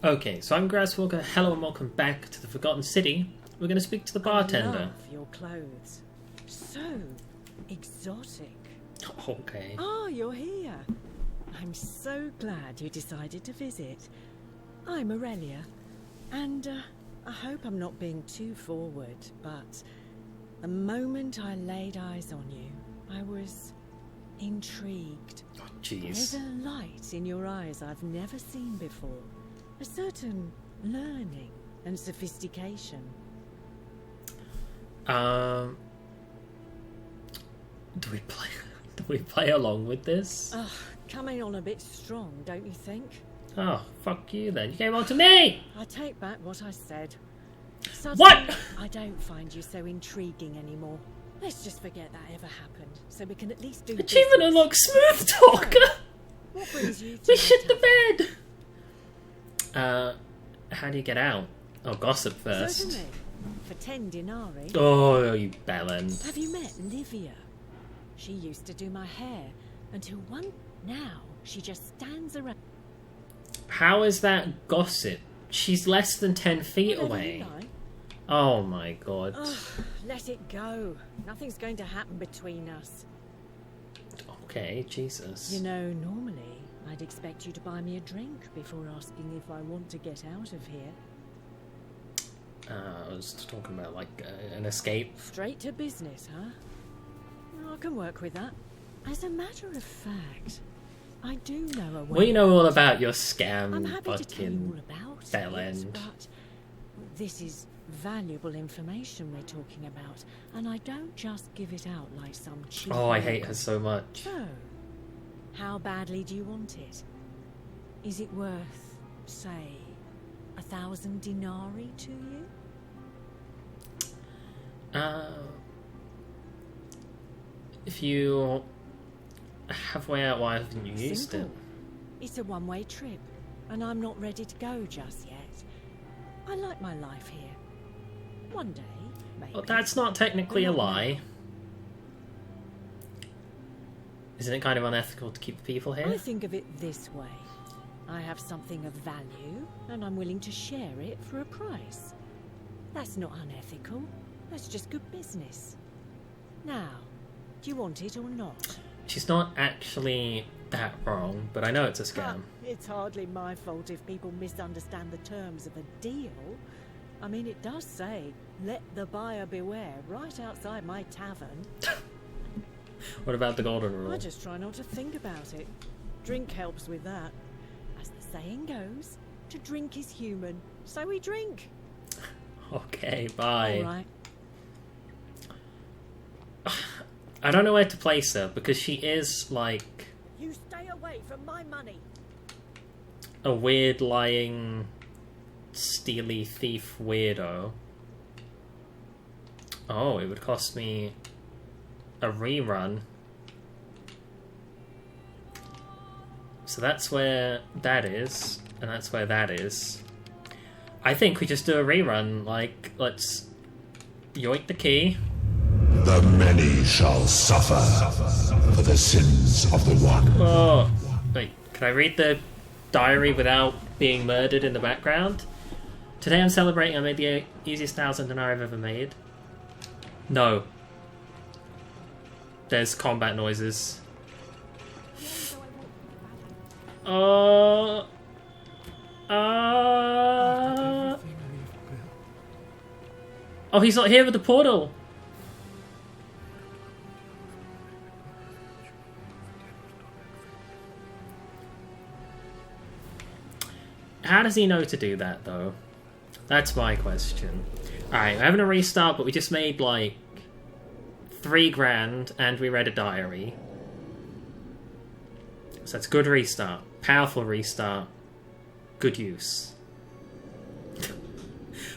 Okay, so I'm Grasswalker. Hello and welcome back to the Forgotten City. We're going to speak to the bartender. I love your clothes. So exotic. Okay. Oh, you're here. I'm so glad you decided to visit. I'm Aurelia, and I hope I'm not being too forward, but the moment I laid eyes on you, I was intrigued. Oh, jeez. There's a light in your eyes I've never seen before. A certain learning and sophistication. Do we play along with this? Coming on a bit strong, don't you think? Oh, fuck you then. You came on to me! I take back what I said. Suddenly, What?! I don't find you so intriguing anymore. Let's just forget that ever happened, so we can at least do Achievement business. unlocked, smooth talker! What brings you to We my shit the tavern? bed! How do you get out? Oh, gossip first. Certainly. For 10 denarii. Oh, you bellend. Have you met Livia? She used to do my hair until now she just stands around. How is that gossip? She's less than 10 feet Whatever away. you like. Oh my god. Let it go. Nothing's going to happen between us. Okay, Jesus. You know, normally I'd expect you to buy me a drink before asking if I want to get out of here. I was talking about, like, an escape. Straight to business, huh? I can work with that. As a matter of fact, I do know a way. We know all about your I'm scam happy to tell you all fucking about bell it, end. but this is valuable information we're talking about, and I don't just give it out like some cheap. Oh, I hate her so much. So, how badly do you want it? Is it worth, say, 1,000 denarii to you? If you halfway out, why haven't you used it? Simple. It's a one-way trip, and I'm not ready to go just yet. I like my life here. One day, maybe. Well, that's not technically a But not lie. Isn't it kind of unethical to keep the people now. here? I think of it this way. I have something of value, and I'm willing to share it for a price. That's not unethical. That's just good business. Now, do you want it or not? She's not actually that wrong, but I know it's a scam. It's hardly my fault if people misunderstand the terms of a deal. I mean, it does say, let the buyer beware, right outside my tavern. What about the golden rule? I just try not to think about it. Drink helps with that. As the saying goes, to drink is human, so we drink. Okay, bye. All right. I don't know where to place her, because she is, like, You stay away from my money. a weird, lying, steely thief weirdo. Oh, it would cost me a rerun. So that's where that is, and that's where that is. I think we just do a rerun, like, let's yoink the key. The many shall suffer for the sins of the one. Oh, wait, can I read the diary without being murdered in the background? Today I'm celebrating I made the easiest 1,000 denarii I've ever made. No. There's combat noises. Oh, he's not here with the portal. How does he know to do that, though? That's my question. Alright, we're having a restart, but we just made, like, 3 grand, and we read a diary. So that's good restart. Powerful restart. Good use.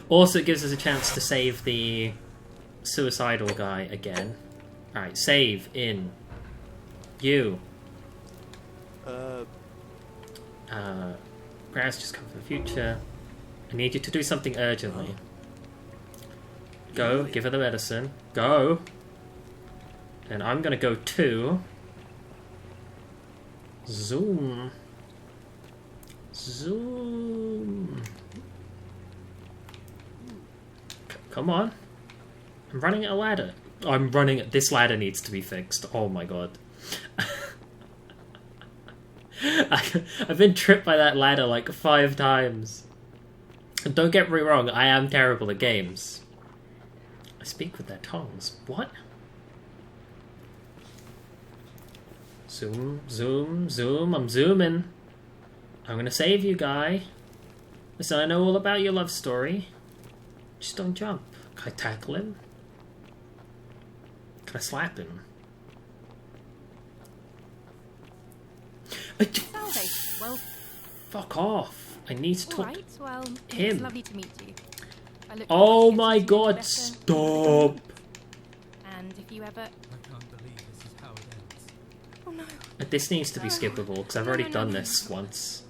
Also, it gives us a chance to save the suicidal guy again. Alright, save in. You. Grass, just come for the future. I need you to do something urgently. Go, give her the medicine. Go! And I'm gonna go to... Zoom. Zoom. Come on. I'm running at a ladder. I'm running at... This ladder needs to be fixed. Oh my god. I've been tripped by that ladder like 5 times. And don't get me wrong, I am terrible at games. I speak with their tongues. What? Zoom, zoom, zoom. I'm zooming. I'm gonna save you, guy. Listen, I know all about your love story. Just don't jump. Can I tackle him? Can I slap him? Well, fuck off. I need to talk right, well, to him. It's lovely to meet you. I look Oh forward to my getting to know you god, better. stop! And if you ever... I can't believe this is how it ends. Oh no. This needs to be skippable, because I've already done this once.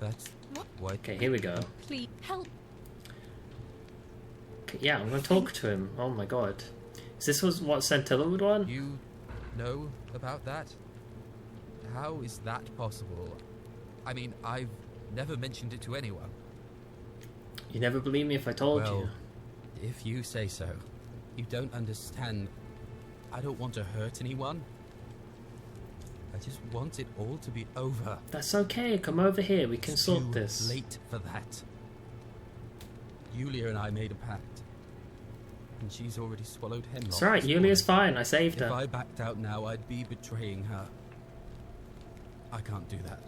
That's why. Okay, here we go. Please, help. Okay, yeah, I'm gonna talk to him. Oh my god. Is this was what Centilla would want? You know about that? How is that possible? I mean, I've never mentioned it to anyone. You never believe me if I told Well, you. if you say so. You don't understand. I don't want to hurt anyone. I just want it all to be over. That's okay, come over here, we can It's sort too this. late for that. Yulia and I made a pact. And she's already swallowed hemlock. It's alright, this Yulia's morning. fine, I saved If her. I backed out now, I'd be betraying her. I can't do that.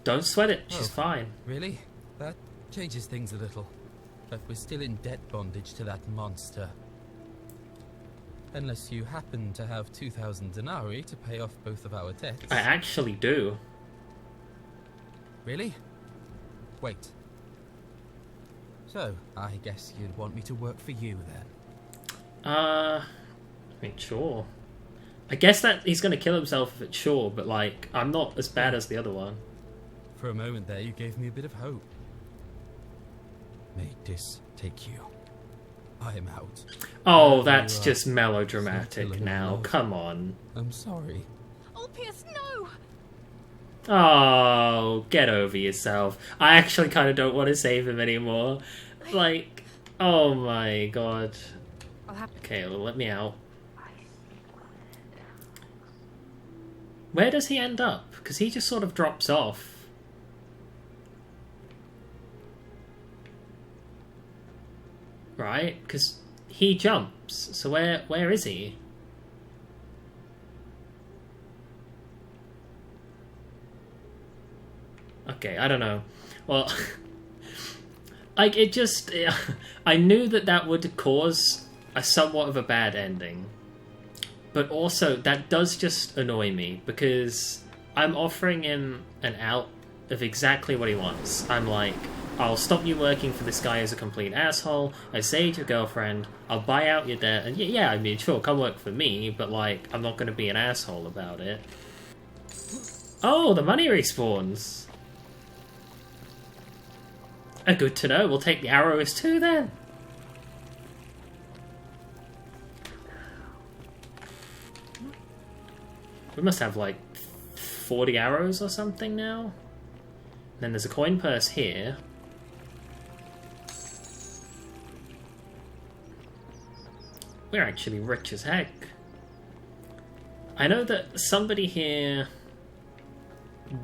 Don't sweat it, she's Oh. fine. Really? That changes things a little. But we're still in debt bondage to that monster. Unless you happen to have 2,000 denarii to pay off both of our debts. I actually do. Really? Wait. So, I guess you'd want me to work for you then? I mean, sure. I guess that he's gonna kill himself if it's sure, but like, I'm not as bad as the other one. For a moment there, you gave me a bit of hope. May this take you. I am out. Oh, that's You are just melodramatic Centilla now, Lord. come on. I'm sorry. Oh, Pierce, no! Oh, get over yourself. I actually kind of don't want to save him anymore. Like, oh my god. I'll have Okay, well, let me out. Where does he end up? Because he just sort of drops off. Right? Because he jumps. So where is he? Okay, I don't know. Well, like, it just... I knew that would cause a somewhat of a bad ending. But also, that does just annoy me, because I'm offering him an out of exactly what he wants. I'm like, I'll stop you working for this guy who's a complete asshole, I saved your girlfriend, I'll buy out your debt, and yeah, I mean, sure, come work for me, but like, I'm not going to be an asshole about it. Oh, the money respawns! Good to know, we'll take the arrows too then! We must have like 40 arrows or something now. And then there's a coin purse here. We're actually rich as heck. I know that somebody here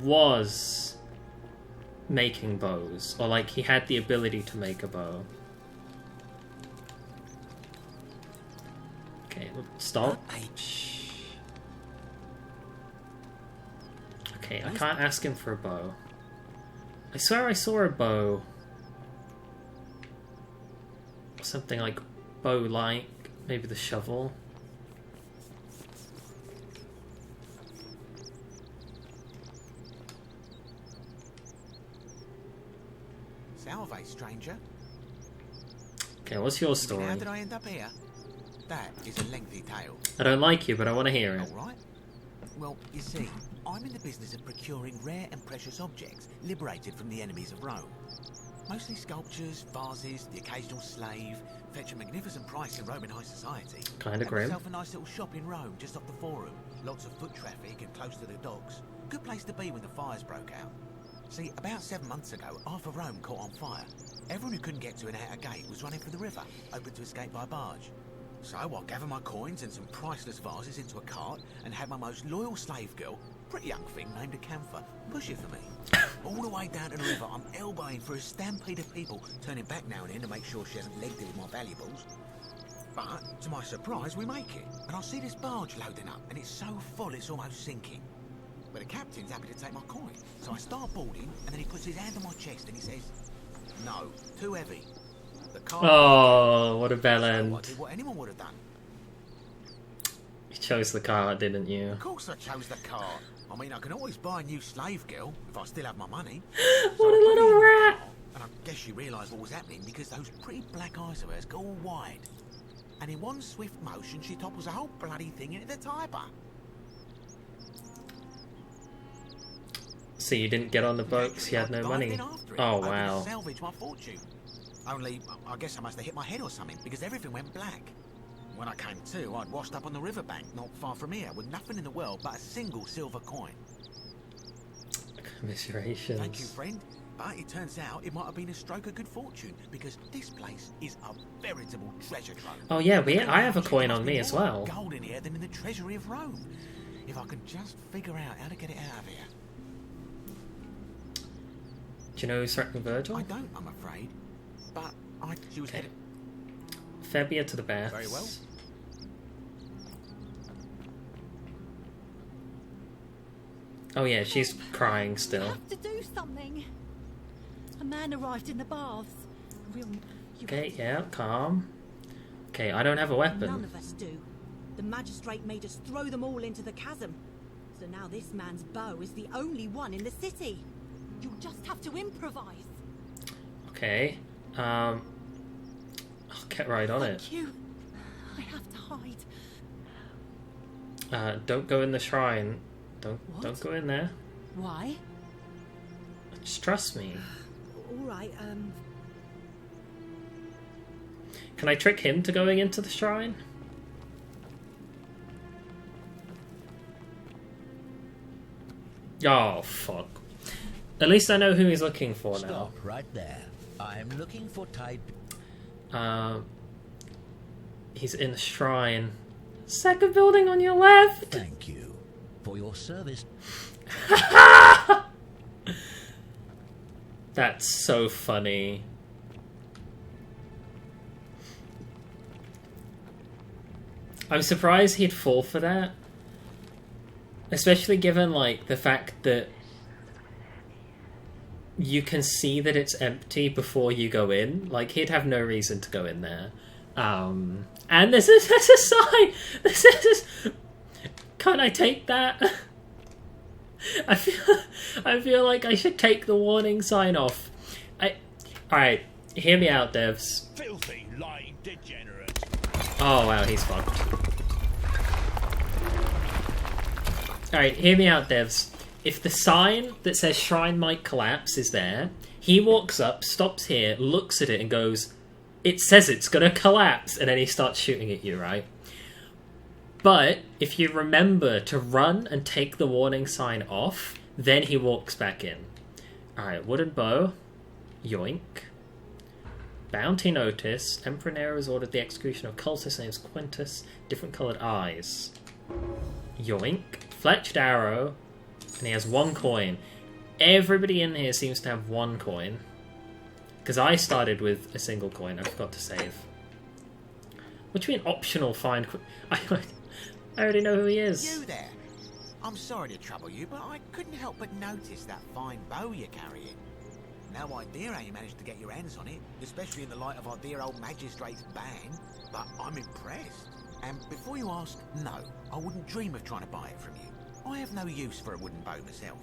was making bows, or like he had the ability to make a bow. Okay, stop. Shh. Okay, I can't ask him for a bow. I swear I saw a bow. Something like bow-like. Maybe the shovel. Salve, stranger. Okay, what's your story? How did I end up here? That is a lengthy tale. I don't like you, but I want to hear it. Alright. Well, you see, I'm in the business of procuring rare and precious objects liberated from the enemies of Rome. Mostly sculptures, vases, the occasional slave, fetch a magnificent price in Roman high society. Kinda Had grim. myself a nice little shop in Rome, just off the Forum. Lots of foot traffic and close to the docks. Good place to be when the fires broke out. See, about 7 months ago, half of Rome caught on fire. Everyone who couldn't get to an outer gate was running for the river, open to escape by barge. So I gathered my coins and some priceless vases into a cart and had my most loyal slave girl, pretty young thing named Acantha, push it for me. All the way down to the river, I'm elbowing through a stampede of people, turning back now and then to make sure she hasn't legged it with my valuables. But, to my surprise, we make it. And I see this barge loading up, and it's so full it's almost sinking. But the captain's happy to take my coin. So I start boarding, and then he puts his hand on my chest and he says, "No, too heavy." The car. Oh, what a bell So I end. did what anyone would have done. You chose the card, didn't you? Of course I chose the car. I mean, I can always buy a new slave girl if I still have my money. What a little rat! And I guess she realised what was happening because those pretty black eyes of hers go all wide. And in one swift motion, she topples the whole bloody thing into the Tiber. So you didn't get on the boat because you had no money? Oh, wow. To salvage my fortune. Only, I guess I must have hit my head or something because everything went black. When I came to, I'd washed up on the riverbank not far from here with nothing in the world but a single silver coin. Commiserations. Thank you, friend. But it turns out it might have been a stroke of good fortune because this place is a veritable treasure trove. Oh yeah, I have a coin on me as well. Gold in here than in the treasury of Rome. If I can just figure out how to get it out of here. Do you know who's threatening Virgil? I don't, I'm afraid. But she was headed. Febia to the baths. Very well. Oh yeah, she's crying I still. have to do something. A man arrived in the baths. Real. Okay, yeah, calm. Okay, I don't have a None weapon. of us do. The magistrate made us throw them all into the chasm. So now this man's bow is the only one in the city. You'll just have to improvise. Okay, I'll get right on it. Thank you. I have to hide. Don't go in the shrine. Don't What? go in there. Why? Just trust me. All right, Can I trick him to going into the shrine? Oh, fuck. At least I know who he's looking for now. Stop right there. I am looking for Tide. He's in the shrine. Second building on your left! Thank you for your service. That's so funny. I'm surprised he'd fall for that. Especially given, like, the fact that you can see that it's empty before you go in. Like, he'd have no reason to go in there. And there's a sign! Can't I take that? I feel like I should take the warning sign off. Alright, hear me out, devs. Filthy, lying degenerate. Oh wow, he's fucked. Alright, hear me out, devs. If the sign that says shrine might collapse is there, he walks up, stops here, looks at it and goes, "It says it's gonna collapse," and then he starts shooting at you, right? But if you remember to run and take the warning sign off, then he walks back in. Alright, wooden bow. Yoink. Bounty notice. Emperor Nero has ordered the execution of cultist named Quintus. Different coloured eyes. Yoink. Fletched arrow. And he has 1 coin. Everybody in here seems to have 1 coin. Because I started with a single coin. I forgot to save. What do you mean optional find... I already know who he is. You there. I'm sorry to trouble you, but I couldn't help but notice that fine bow you're carrying. No idea how you managed to get your hands on it, especially in the light of our dear old magistrate's ban, but I'm impressed. And before you ask, no, I wouldn't dream of trying to buy it from you. I have no use for a wooden bow myself.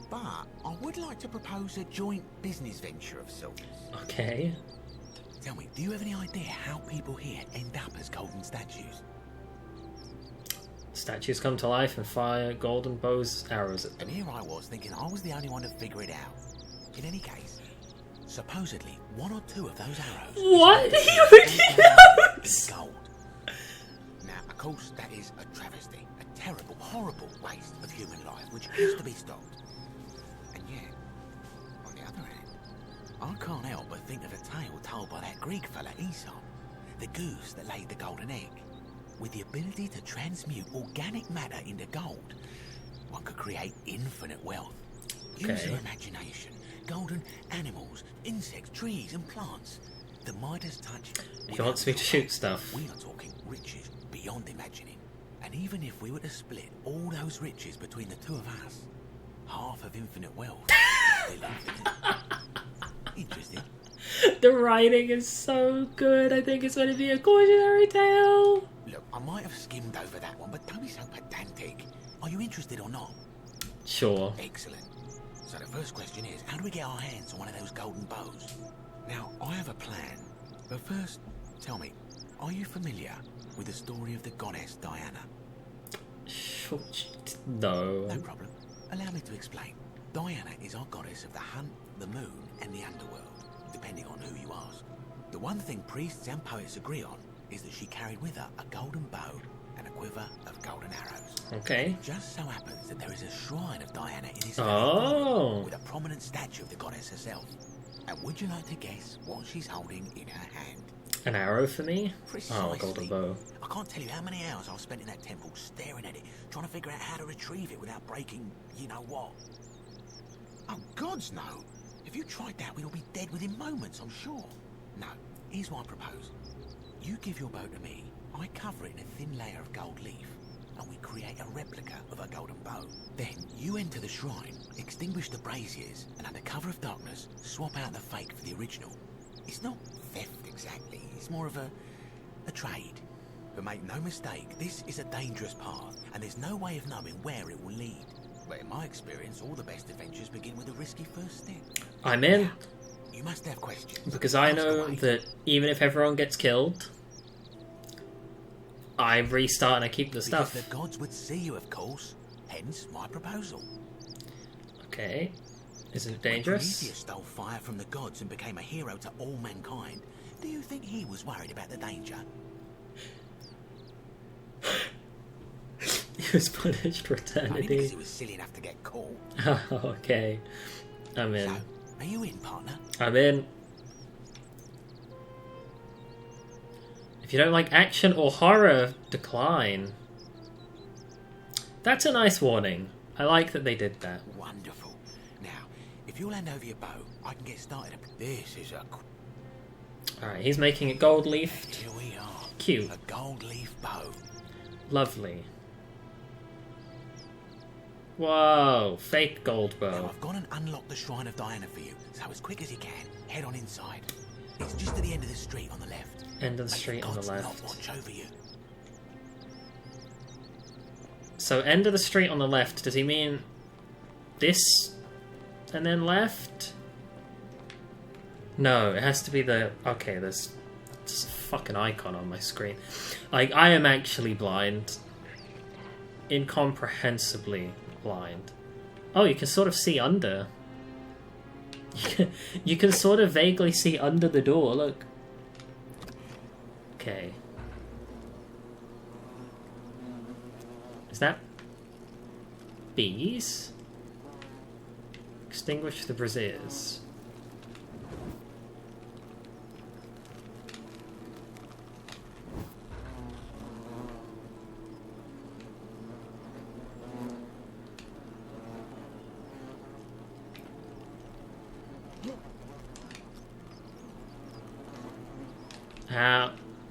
But I would like to propose a joint business venture of sorts. Okay. Tell me, do you have any idea how people here end up as golden statues? Statues come to life and fire golden bows, arrows at them. And here I was thinking I was the only one to figure it out. In any case, supposedly 1 or 2 of those arrows... What? He already knows! ...gold. Now, of course, that is a travesty. A terrible, horrible waste of human life, which has to be stopped. And yet, can't help but think of a tale told by that Greek fella Aesop, the goose that laid the golden egg. With the ability to transmute organic matter into gold, one could create infinite wealth. Use your imagination. Golden animals, insects, trees and plants. The Midas touch. He wants me to shoot stuff. We are talking riches beyond imagining. And even if we were to split all those riches between the two of us, half of infinite wealth is still infinite. Interesting. The writing is so good. I think it's going to be a cautionary tale. Look, I might have skimmed over that one, but don't be so pedantic. Are you interested or not? Sure. Excellent. So the first question is, how do we get our hands on one of those golden bows? Now, I have a plan. But first, tell me, are you familiar with the story of the goddess Diana? No. No problem. Allow me to explain. Diana is our goddess of the hunt, the moon, and the underworld, depending on who you ask. The one thing priests and poets agree on is that she carried with her a golden bow and a quiver of golden arrows. Okay. It just so happens that there is a shrine of Diana in this with a prominent statue of the goddess herself. And would you like to guess what she's holding in her hand? An arrow for me? Precisely. Oh, a golden bow. I can't tell you how many hours I've spent in that temple staring at it, trying to figure out how to retrieve it without breaking you-know-what. Oh, gods, no. If you tried that, we'd all be dead within moments, I'm sure. No, here's what I propose. You give your bow to me, I cover it in a thin layer of gold leaf, and we create a replica of a golden bow. Then you enter the shrine, extinguish the braziers, and under cover of darkness, swap out the fake for the original. It's not theft exactly, it's more of a trade. But make no mistake, this is a dangerous path, and there's no way of knowing where it will lead. But in my experience, all the best adventures begin with a risky first step. I'm in. Now, you must have questions. Because I know that even if everyone gets killed, I restart and I keep the stuff. Because the gods would see you, of course. Hence my proposal. Okay. Isn't it When dangerous? Prometheus stole fire from the gods and became a hero to all mankind, do you think he was worried about the danger? He was punished for I mean, eternity. because he was silly enough to get caught. Okay. I'm in. So, are you in, partner? I'm in. If you don't like action or horror, decline. That's a nice warning. I like that they did that. Wonderful. Now, if you'll hand over your bow, I can get started. This is a... Alright, he's making it gold leafed. Here we are. Cute. A gold leaf bow. Lovely. Whoa, fake gold Now, bow. I've gone and unlocked the Shrine of Diana for you, so as quick as you can, head on inside. It's just at the end of the street on the left. End of the street on the Gods not left. watch over you. So end of the street on the left, does he mean this and then left? No, it has to be the... Okay, there's just a fucking icon on my screen. Like, I am actually blind. Incomprehensibly blind. Oh, you can sort of see under. You can sort of vaguely see under the door, look. Okay. Is that bees? Extinguish the braziers.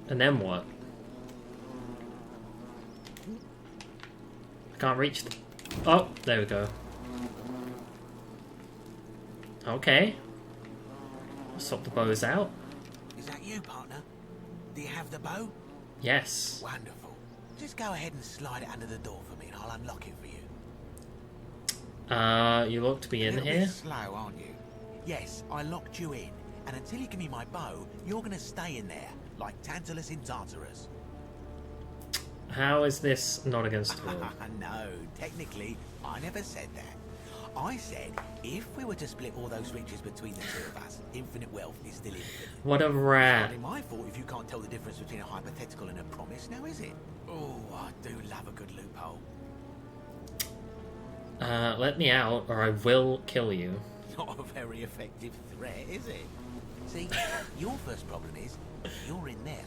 And then what? I can't reach the... Oh, there we go. Okay. Swap the bows out. Is that you, partner? Do you have the bow? Yes. Wonderful. Just go ahead and slide it under the door for me and I'll unlock it for you. You look to be in You're a here. bit slow, aren't you? Yes, I locked you in. And until you give me my bow, you're going to stay in there, like Tantalus in Tartarus. How is this not against the rule? No, technically, I never said that. I said, if we were to split all those riches between the two of us, infinite wealth is still infinite. What a rat. It's hardly my fault if you can't tell the difference between a hypothetical and a promise, now is it? Oh, I do love a good loophole. Let me out, or I will kill you. Not a very effective threat, is it? See, your first problem is you're in there,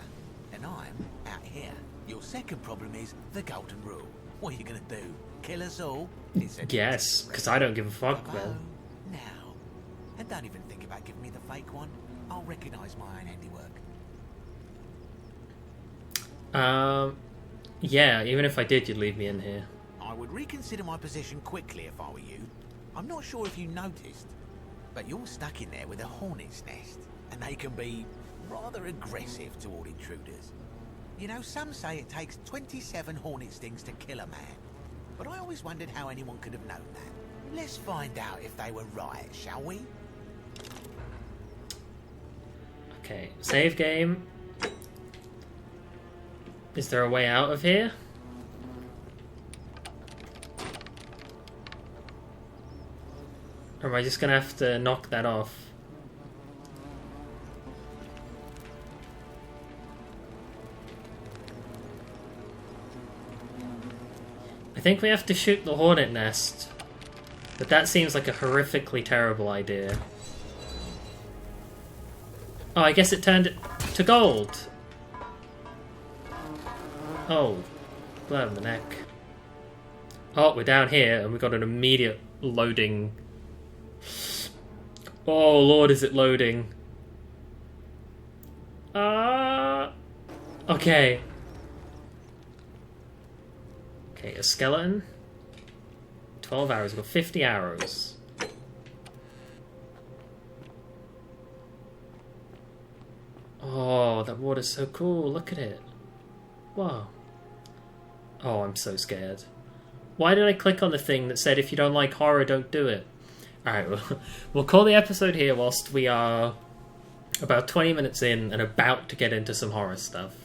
and I'm out here. Your second problem is the golden rule. What are you gonna do? Kill us all? Yes, because I don't give a fuck, man. Now. And don't even think about giving me the fake one. I'll recognise my own handiwork. Yeah, even if I did, you'd leave me in here. I would reconsider my position quickly if I were you. I'm not sure if you noticed, but you're stuck in there with a hornet's nest, and they can be rather aggressive toward intruders. You know, some say it takes 27 hornet stings to kill a man, but I always wondered how anyone could have known that. Let's find out if they were right, shall we? Okay, save game. Is there a way out of here? Or am I just gonna have to knock that off? I think we have to shoot the hornet nest, but that seems like a horrifically terrible idea. Oh, I guess it turned it to gold. Oh, blood in the neck. Oh, we're down here and we got an immediate loading. Oh lord, is it loading? Okay. Okay, a skeleton. 12 arrows. We've got 50 arrows. Oh, that water's so cool. Look at it. Wow. Oh, I'm so scared. Why did I click on the thing that said if you don't like horror, don't do it? Alright, we'll call the episode here whilst we are about 20 minutes in and about to get into some horror stuff.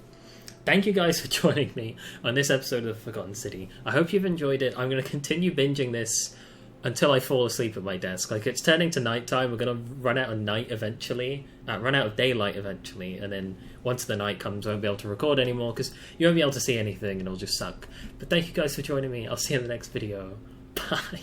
Thank you guys for joining me on this episode of Forgotten City. I hope you've enjoyed it. I'm going to continue binging this until I fall asleep at my desk. Like, it's turning to nighttime. We're going to run out of night eventually. Run out of daylight eventually. And then once the night comes, I won't be able to record anymore because you won't be able to see anything and it'll just suck. But thank you guys for joining me. I'll see you in the next video. Bye.